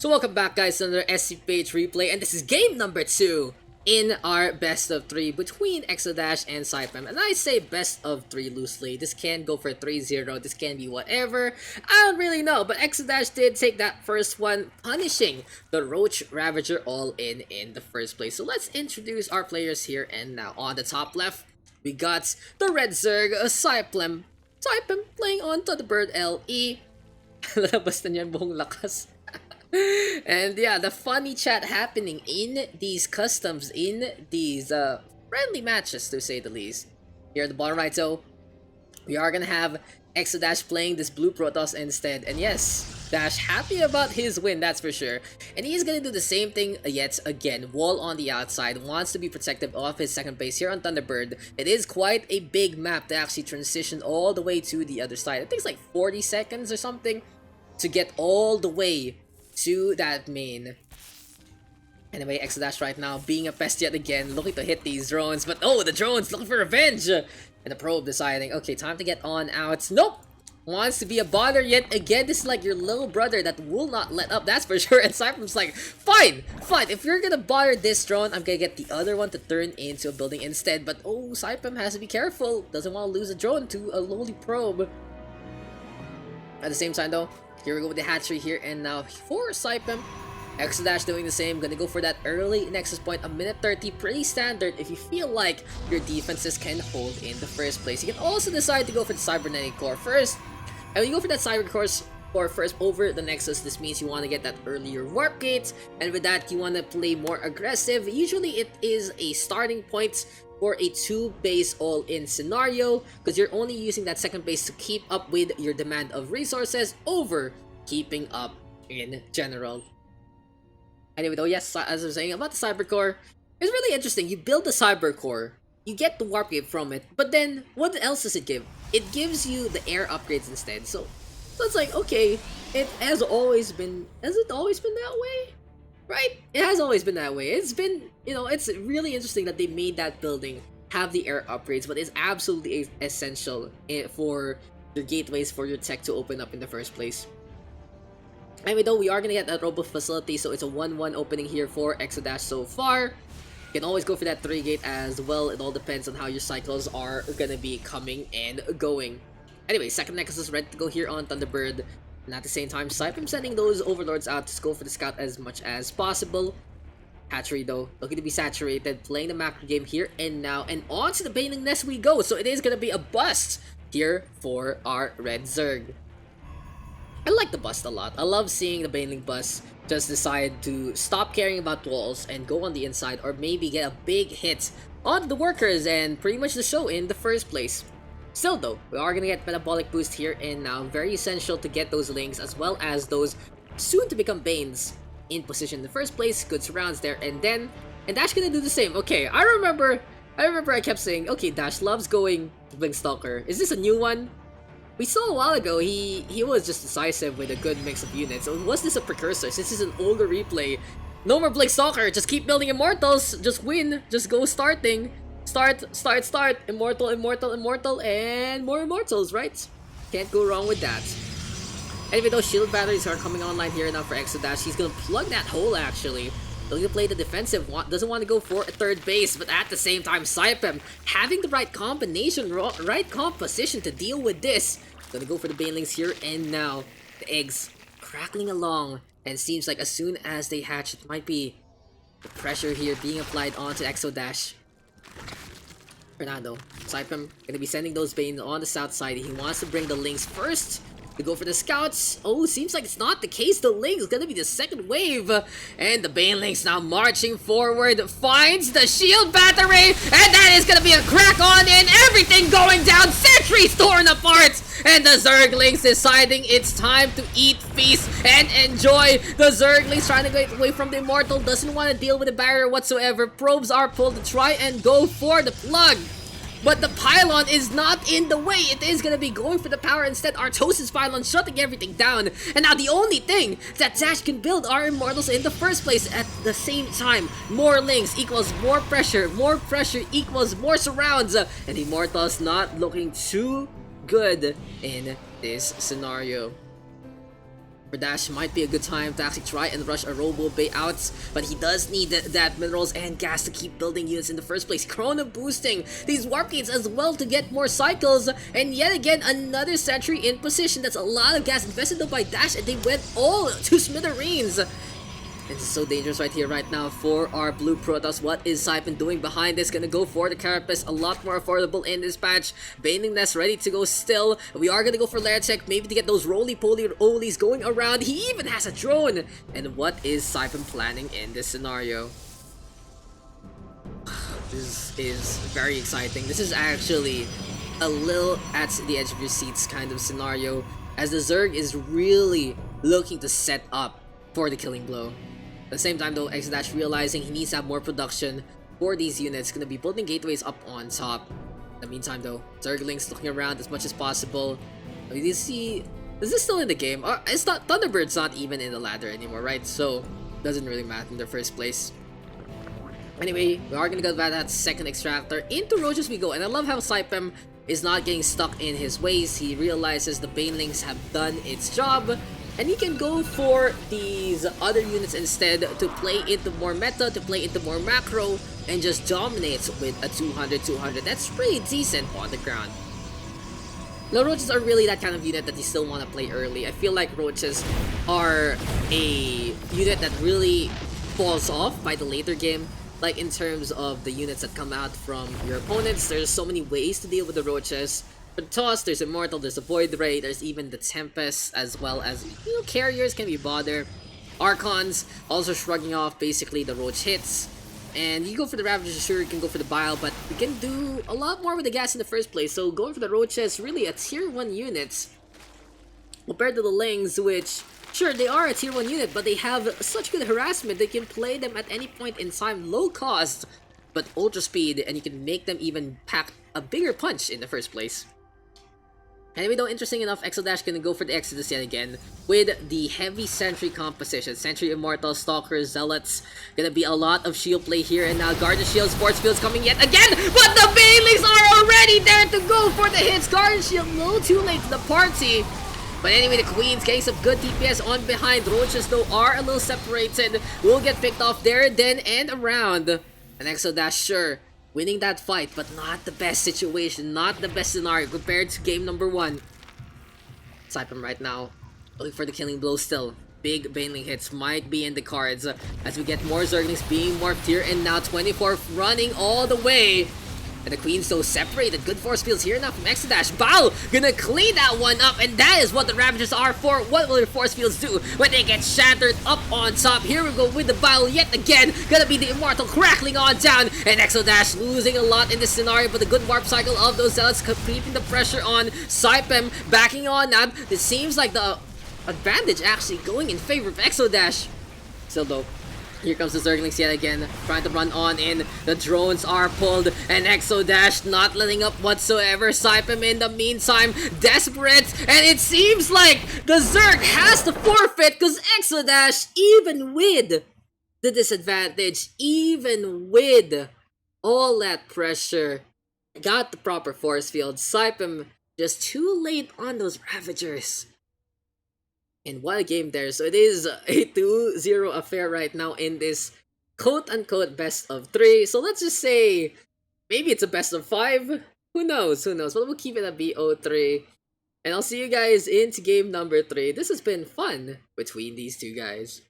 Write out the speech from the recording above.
So welcome back guys to another SCPH replay, and this is game number 2 in our best of 3 between eXoDaSh and Cypem. And I say best of 3 loosely. This can go for 3-0, this can be whatever. I don't really know, but eXoDaSh did take that first one, punishing the Roach Ravager all in the first place. So let's introduce our players here and now. On the top left, we got the Red Zerg, Cypem playing on Thunderbird LE. Lalabas na niyan buong lakas. And yeah, the funny chat happening in these customs, in these friendly matches to say the least. Here at the bottom right though, we are gonna have eXoDaSh playing this blue Protoss instead. And yes, Dash happy about his win, that's for sure. And he's gonna do the same thing yet again. Wall on the outside, wants to be protective of his second base here on Thunderbird. It is quite a big map to actually transition all the way to the other side. It takes like 40 seconds or something to get all the way to that main. Anyway, eXoDaSh right now being a pest yet again, looking to hit these drones, but oh, the drones looking for revenge! And the probe deciding, okay, time to get on out. Nope! Wants to be a bother yet again. This is like your little brother that will not let up, that's for sure. And Cypem's like, fine, if you're gonna bother this drone, I'm gonna get the other one to turn into a building instead. But oh, Cypem has to be careful, doesn't want to lose a drone to a lowly probe. At the same time though, here we go with the hatchery here and now for Cypem. eXoDaSh doing the same, gonna go for that early nexus point, a minute 30, pretty standard if you feel like your defenses can hold in the first place. You can also decide to go for the cybernetic core first, and when you go for that cyber core first over the nexus, this means you want to get that earlier warp gate, and with that you want to play more aggressive. Usually it is a starting point for a 2-base all-in scenario, because you're only using that second base to keep up with your demand of resources over keeping up in general. Anyway though, yes, as I was saying about the cyber core, it's really interesting. You build the cyber core, you get the warp gate from it, but then what else does it give? It gives you the air upgrades instead. So it's like, okay, it has it always been that way? Right? It has always been that way. It's been, you know, it's really interesting that they made that building have the air upgrades, but it's absolutely essential for the gateways for your tech to open up in the first place. Anyway though, we are gonna get that robo facility, so it's a 1-1 opening here for eXoDaSh so far. You can always go for that 3 gate as well. It all depends on how your cycles are gonna be coming and going. Anyway, second nexus is ready to go here on Thunderbird. And at the same time, Cypem sending those overlords out to go for the scout as much as possible. Hatchery though, looking to be saturated, playing the macro game here and now, and on to the Baneling Nest we go. So it is gonna be a bust here for our Red Zerg. I like the bust a lot. I love seeing the Baneling bust just decide to stop caring about walls and go on the inside, or maybe get a big hit on the workers and pretty much the show in the first place. Still though, we are gonna get metabolic boost here and now, very essential to get those links as well as those soon to become Banes in position in the first place. Good surrounds there, and Dash gonna do the same. Okay, I remember I kept saying, okay, Dash loves going to Blink Stalker. Is this a new one? We saw a while ago he was just decisive with a good mix of units. So was this a precursor? Since this is an older replay, no more Blink Stalker, just keep building immortals, just win, just go starting. Start, immortal, and more immortals, right? Can't go wrong with that. Anyway, those shield batteries are coming online here now for eXoDaSh. He's gonna plug that hole actually. Looking to play the defensive, doesn't want to go for a third base, but at the same time, Cypem having the right combination, right composition to deal with this. Gonna go for the banelings here and now. The eggs crackling along, and seems like as soon as they hatch, it might be the pressure here being applied onto eXoDaSh. Fernando, Cypem gonna be sending those Banes on the south side. He wants to bring the Lynx first to go for the scouts. Oh, seems like it's not the case. The Lynx gonna be the second wave, and the Banelings now marching forward, finds the shield battery, and that is gonna be a crack on in, everything going down, sentries torn apart, and the Zerglings deciding it's time to eat, feast, and enjoy. The Zerglings trying to get away from the Immortal, doesn't want to deal with the barrier whatsoever. Probes are pulled to try and go for the plug, but the pylon is not in the way. It is gonna be going for the power instead. Artosis pylon shutting everything down. And now the only thing that Dash can build are immortals in the first place. At the same time, more links equals more pressure equals more surrounds. And immortals not looking too good in this scenario. For Dash might be a good time to actually try and rush a Robo Bay out, but he does need that minerals and gas to keep building units in the first place. Chrono boosting these warp gates as well to get more cycles, and yet again another sentry in position. That's a lot of gas invested though by Dash, and they went all to smithereens. This is so dangerous right here, right now for our blue Protoss. What is Cypem doing behind this? Gonna go for the Carapace, a lot more affordable in this patch. Baneling Nest ready to go still. We are gonna go for Lair Check, maybe to get those roly-poly olies going around. He even has a drone! And what is Cypem planning in this scenario? This is very exciting. This is actually a little at the edge of your seats kind of scenario, as the Zerg is really looking to set up for the killing blow. At the same time though, eXoDaSh realizing he needs to have more production for these units, gonna be building gateways up on top. In the meantime though, Zerglings looking around as much as possible. Do you see, is this still in the game? It's not, Thunderbird's not even in the ladder anymore, right? So, doesn't really matter in the first place. Anyway, we are gonna go by that second extractor. Into Roaches we go, and I love how Cypem is not getting stuck in his ways. He realizes the Banelings have done its job, and he can go for these other units instead to play into more meta, to play into more macro, and just dominates with a 200-200. That's pretty decent on the ground. Now, Roaches are really that kind of unit that you still want to play early. I feel like Roaches are a unit that really falls off by the later game. Like in terms of the units that come out from your opponents, there's so many ways to deal with the Roaches. For Toss, there's Immortal, there's the Void Ray, there's even the Tempest, as well as, you know, Carriers can be bothered. Archons also shrugging off basically the Roach hits. And you go for the Ravager, sure, you can go for the Bile, but you can do a lot more with the gas in the first place. So going for the Roaches, really a tier 1 unit compared to the Lings, which, sure, they are a tier 1 unit, but they have such good harassment. They can play them at any point in time, low cost, but ultra speed, and you can make them even pack a bigger punch in the first place. Anyway though, interesting enough, eXoDaSh gonna go for the Exodus yet again with the heavy Sentry composition. Sentry, Immortal, Stalkers, Zealots. Gonna be a lot of shield play here, and now Guardian Shields, Force Fields coming yet again, but the Banelings are already there to go for the hits. Guardian Shield a little too late to the party. But anyway, the Queens getting some good DPS on behind. Roaches though are a little separated. Will get picked off there, then, and around. And eXoDaSh, sure, winning that fight, but not the best situation, not the best scenario compared to game number 1. Cypem right now, looking for the killing blow still. Big Baneling hits might be in the cards as we get more Zerglings being morphed here, and now 24 running all the way. And the Queen's so separated. Good force fields here now from eXoDaSh. Bao gonna clean that one up, and that is what the Ravagers are for. What will your force fields do when they get shattered up on top? Here we go with the Bao yet again. Gonna be the Immortal crackling on down, and eXoDaSh losing a lot in this scenario, but the good warp cycle of those Zealots keeping the pressure on. Cypem backing on now. It seems like the advantage actually going in favor of eXoDaSh. Still though, here comes the Zerglings yet again, trying to run on in. The drones are pulled, and eXoDaSh not letting up whatsoever. Cypem in the meantime, desperate, and it seems like the Zerg has to forfeit, because eXoDaSh, even with the disadvantage, even with all that pressure, got the proper force field. Cypem just too late on those Ravagers. And what a game there. So it is a 2-0 affair right now in this quote-unquote best of 3. So let's just say maybe it's a best of 5. Who knows? Who knows? But we'll keep it at BO3. And I'll see you guys into game number 3. This has been fun between these two guys.